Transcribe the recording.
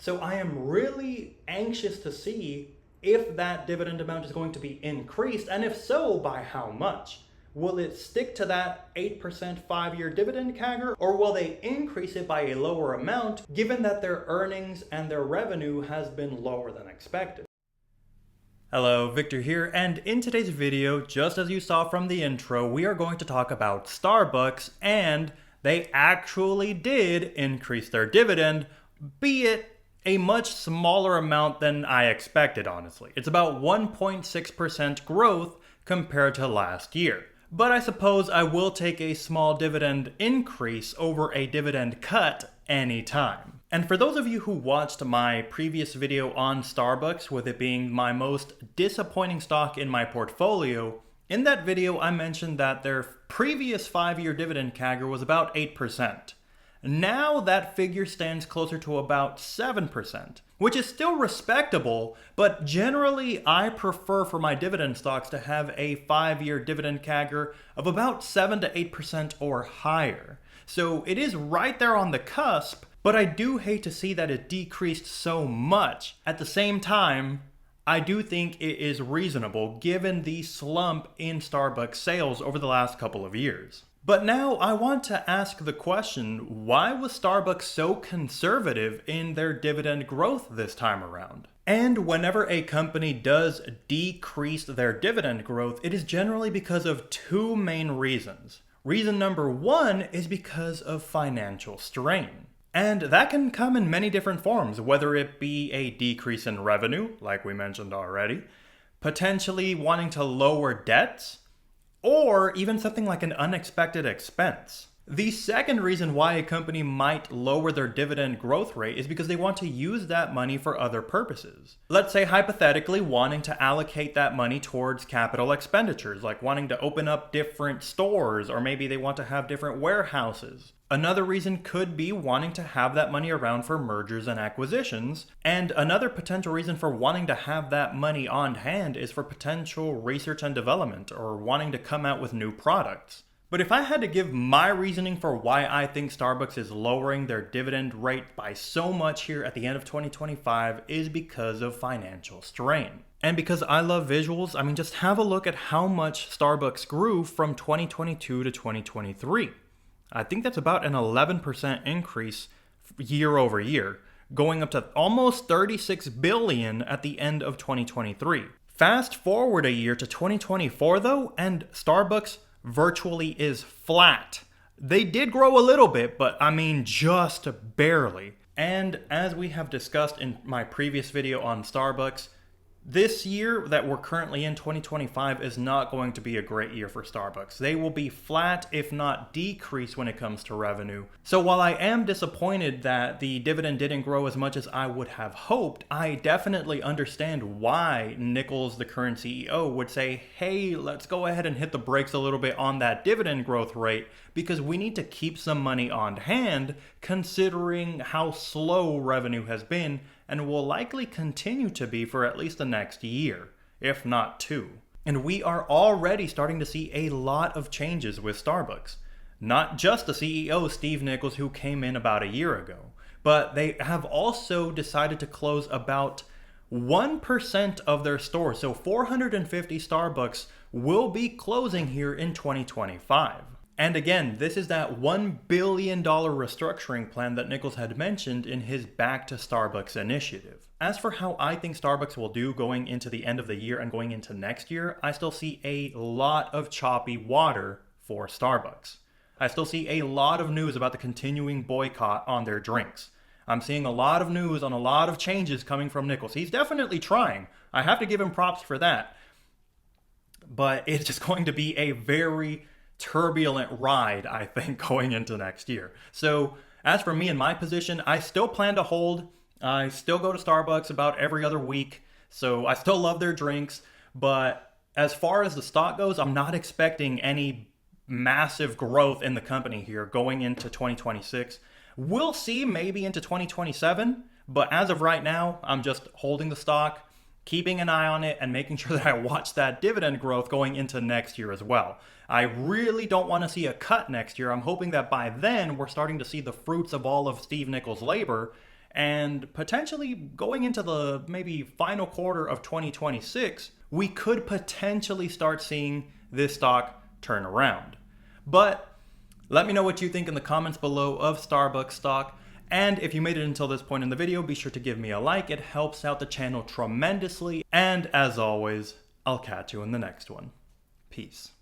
So I am really anxious to see if that dividend amount is going to be increased, and if so, by how much. Will it stick to that 8% 5-year dividend CAGR, or will they increase it by a lower amount given that their earnings and their revenue has been lower than expected? Hello, Victor here, and in today's video, just as you saw from the intro, we are going to talk about Starbucks, and they actually did increase their dividend, be it a much smaller amount than I expected, honestly. It's about 1.6% growth compared to last year. But I suppose I will take a small dividend increase over a dividend cut anytime. And for those of you who watched my previous video on Starbucks, with it being my most disappointing stock in my portfolio, in that video I mentioned that their previous 5-year dividend CAGR was about 8%. Now that figure stands closer to about 7%, which is still respectable, but generally I prefer for my dividend stocks to have a 5-year dividend CAGR of about 7 to 8% or higher. So it is right there on the cusp, but I do hate to see that it decreased so much. At the same time, I do think it is reasonable given the slump in Starbucks sales over the last couple of years. But now I want to ask the question, why was Starbucks so conservative in their dividend growth this time around? And whenever a company does decrease their dividend growth, it is generally because of two main reasons. Reason number one is because of financial strain. And that can come in many different forms, whether it be a decrease in revenue, like we mentioned already, potentially wanting to lower debts, or even something like an unexpected expense. The second reason why a company might lower their dividend growth rate is because they want to use that money for other purposes. Let's say hypothetically wanting to allocate that money towards capital expenditures, like wanting to open up different stores, or maybe they want to have different warehouses. Another reason could be wanting to have that money around for mergers and acquisitions. And another potential reason for wanting to have that money on hand is for potential research and development, or wanting to come out with new products. But if I had to give my reasoning for why I think Starbucks is lowering their dividend rate by so much here at the end of 2025 is because of financial strain. And because I love visuals, I mean, just have a look at how much Starbucks grew from 2022 to 2023. I think that's about an 11% increase year over year, going up to almost $36 billion at the end of 2023. Fast forward a year to 2024 though, and Starbucks virtually is flat. They did grow a little bit, but I mean just barely. And as we have discussed in my previous video on Starbucks, this year that we're currently in, 2025, is not going to be a great year for Starbucks. They will be flat, if not decrease, when it comes to revenue. So while I am disappointed that the dividend didn't grow as much as I would have hoped, I definitely understand why Nichols, the current CEO, would say, hey, let's go ahead and hit the brakes a little bit on that dividend growth rate, because we need to keep some money on hand considering how slow revenue has been and will likely continue to be for at least the next year, if not two. And we are already starting to see a lot of changes with Starbucks. Not just the CEO, Steve Nichols, who came in about a year ago, but they have also decided to close about 1% of their stores. So 450 Starbucks will be closing here in 2025. And again, this is that $1 billion restructuring plan that Nichols had mentioned in his Back to Starbucks initiative. As for how I think Starbucks will do going into the end of the year and going into next year, I still see a lot of choppy water for Starbucks. I still see a lot of news about the continuing boycott on their drinks. I'm seeing a lot of news on a lot of changes coming from Nichols. He's definitely trying. I have to give him props for that. But it's just going to be a very turbulent ride, I think, going into next year. So as for me and my position, I still plan to hold. I still go to Starbucks about every other week, so I still love their drinks. But as far as the stock goes, I'm not expecting any massive growth in the company here going into 2026. We'll see maybe into 2027, but as of right now, I'm just holding the stock, keeping an eye on it, and making sure that I watch that dividend growth going into next year as well. I really don't want to see a cut next year. I'm hoping that by then we're starting to see the fruits of all of Steve Nichols' labor, And potentially going into the maybe final quarter of 2026, we could potentially start seeing this stock turn around. But let me know what you think in the comments below of Starbucks stock. And if you made it until this point in the video, be sure to give me a like. It helps out the channel tremendously. And as always, I'll catch you in the next one. Peace.